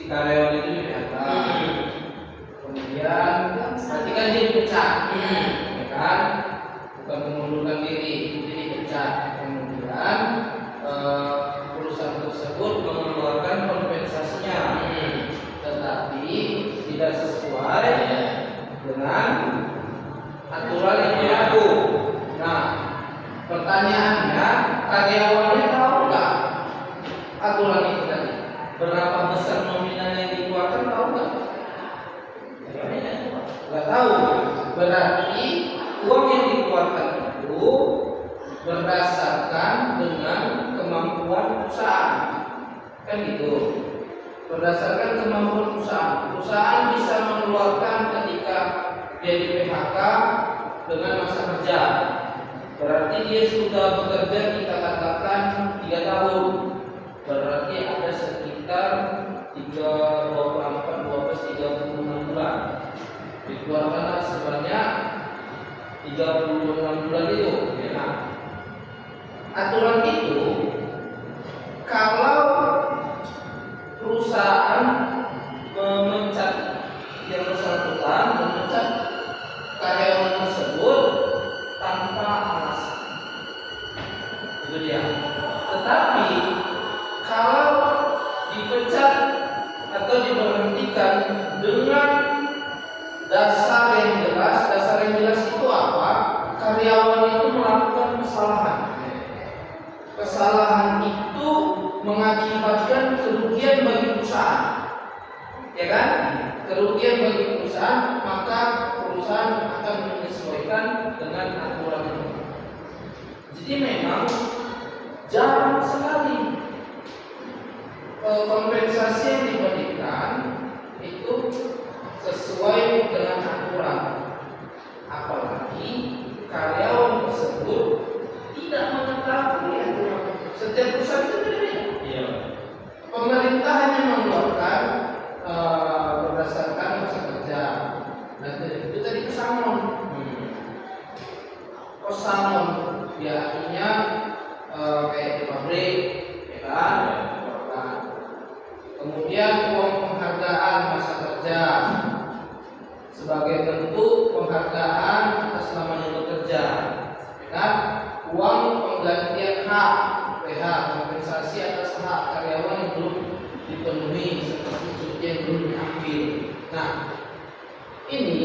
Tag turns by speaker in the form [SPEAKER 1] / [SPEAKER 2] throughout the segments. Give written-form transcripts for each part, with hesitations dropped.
[SPEAKER 1] karyawan itu di PHK, kemudian berarti kan dia dipecat, ya kan? Bukan mengundurkan diri, jadi dipecat. Kemudian perusahaan tersebut mengeluarkan kompensasinya, tetapi tidak sesuai dengan aturan yang berlaku. Nah, pertanyaannya, karyawannya tahu nggak aturan itu tadi? Berapa besar nominal yang dikeluarkan, tahu nggak? Nggak tahu. Berarti uang yang dikeluarkan itu berdasarkan dengan kemampuan perusahaan, kan gitu. Berdasarkan kemampuan perusahaan, perusahaan bisa mengeluarkan ketika dia di PHK dengan masa kerja. Berarti dia sudah bekerja, kita katakan 3 tahun. Berarti ada sekitar 24, 12, 36 bulan. Dikeluarkanlah sebanyak 36 bulan itu. Nah, aturan itu kalau perusahaan memecat yang bersangkutan, memecat karyawan tersebut tanpa alasan, itu dia. Tetapi kalau dipecat atau diberhentikan dengan dasar yang jelas, itu apa? Karyawan itu melakukan kesalahan. Kesalahan itu mengakibatkan kerugian bagi perusahaan, ya kan? Kerugian bagi perusahaan, maka perusahaan akan menyesuaikan dengan aturan itu. Jadi memang jarang sekali kompensasi yang diberikan itu sesuai dengan aturan, apalagi karyawan tersebut tidak mengetahui aturan. Setiap perusahaan itu berbeda. Pemerintah hanya mengeluarkan berdasarkan masa kerja. Nah, itu tadi pesangon. Pesangon, ya artinya kayak di pabrik, ya kan? Kemudian uang penghargaan masa kerja sebagai bentuk penghargaan atas namanya bekerja, ya kan? Uang penggantian hak PH, kompensasi atas hak karyawan yang belum dipenuhi seperti cuti yang belum diambil. Nah, ini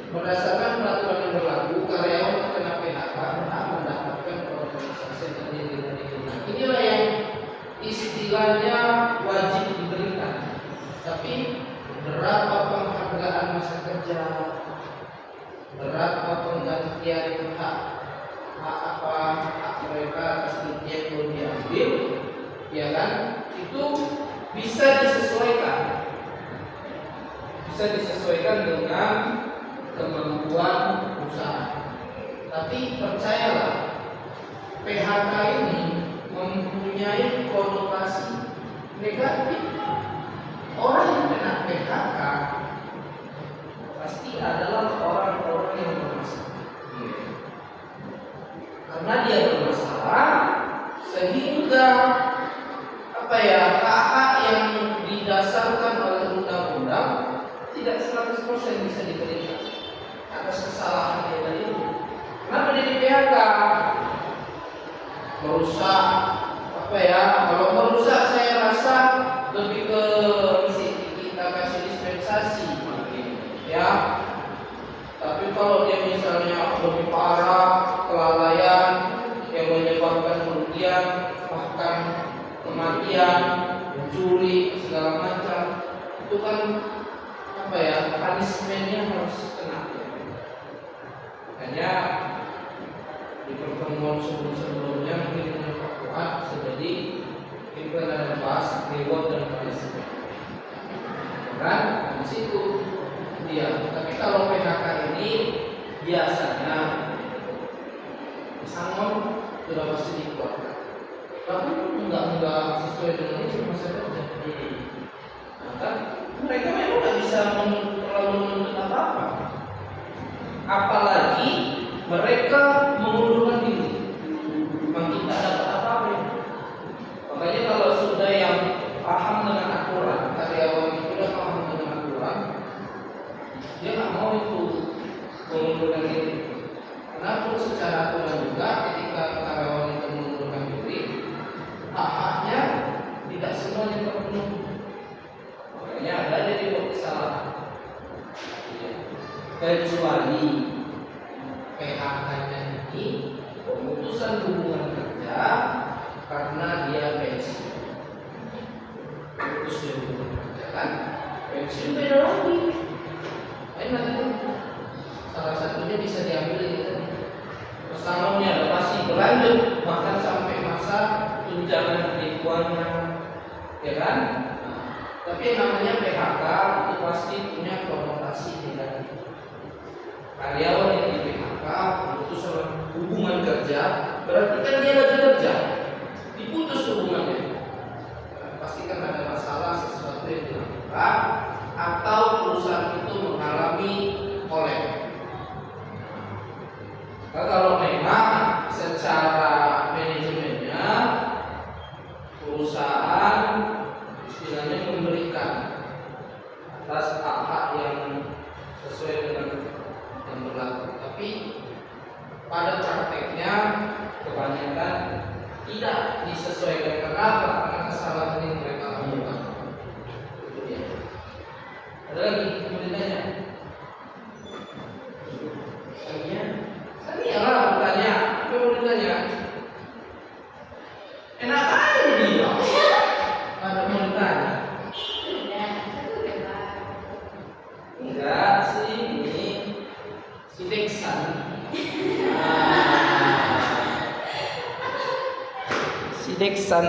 [SPEAKER 1] berdasarkan peraturan yang berlaku, karyawan terkena PHK berhak mendapatkan kompensasi yang terdiri dari itu. Nah, inilah yang istilahnya wajib diberikan. Tapi berapa penghargaan masa kerja, berapa penggantian hak mereka atas cuti yang belum diambil, ya kan? Itu bisa disesuaikan dengan kemampuan usaha. Tapi percayalah, PHK ini mempunyai konotasi negatif. Orang yang kena PHK pasti adalah orang-orang yang bermasalah. Karena dia bermasalah, sehingga hak-hak yang didasarkan oleh undang-undang tidak 100% bisa diberikan atas kesalahan dia tadi. Kenapa dia di PHK? Merusak kalau merusak saya rasa lebih ke kita kasih dispensasi, ya. Tapi kalau dia misalnya lebih parah, kelalaian yang menyebabkan kerugian, bahkan kematian, mencuri, segala macam, itu kan punishment-nya harus kena. Makanya di pertemuan sebelumnya mungkin dengan Pak Fuad jadi kita ada bahas reward dan punishment, kan? Di situ dia. Tapi kalau PHK ini biasanya pesangon sudah pasti dikeluarkan. Tapi enggak sesuai dengan itu masa kerja. Maka mereka memang nggak bisa terlalu menuntut apa-apa. Apalagi mereka mengundurkan diri, memang tidak dapat apa-apa. Makanya kalau sudah yang paham dengan aturan, karyawan kecuali PHK-nya ini pemutusan hubungan kerja karena dia pensiun. Putus hubungan kerja kan? Pensiun beda lagi. Nanti salah satunya bisa diambil itu. Pesangonnya ada pasti berlanjut bahkan sampai masa tunjangan penipuannya, ya kan? Nah, tapi yang namanya PHK itu pasti punya konotasi negatif. Karyawan yang di PHK putus hubungan kerja berarti kan dia lagi kerja, diputus hubungannya. Pasti kan ada masalah sesuatu yang dilakukan atau perusahaan itu mengalami kolek. Nah, kalau memang secara manajemennya perusahaan istilahnya memberikan atas hak-hak yang sesuai dengan yang berlaku, tapi pada prakteknya kebanyakan tidak disesuaikan. Kenapa? Karena kesalahan yang mereka lakukan. Ada lagi yang ditanya? Saya lah bertanya. Apa yang mau ditanya? Enak aja dia. Ada mau ditanya? Enggak sih, ini si Deksan. Si Deksan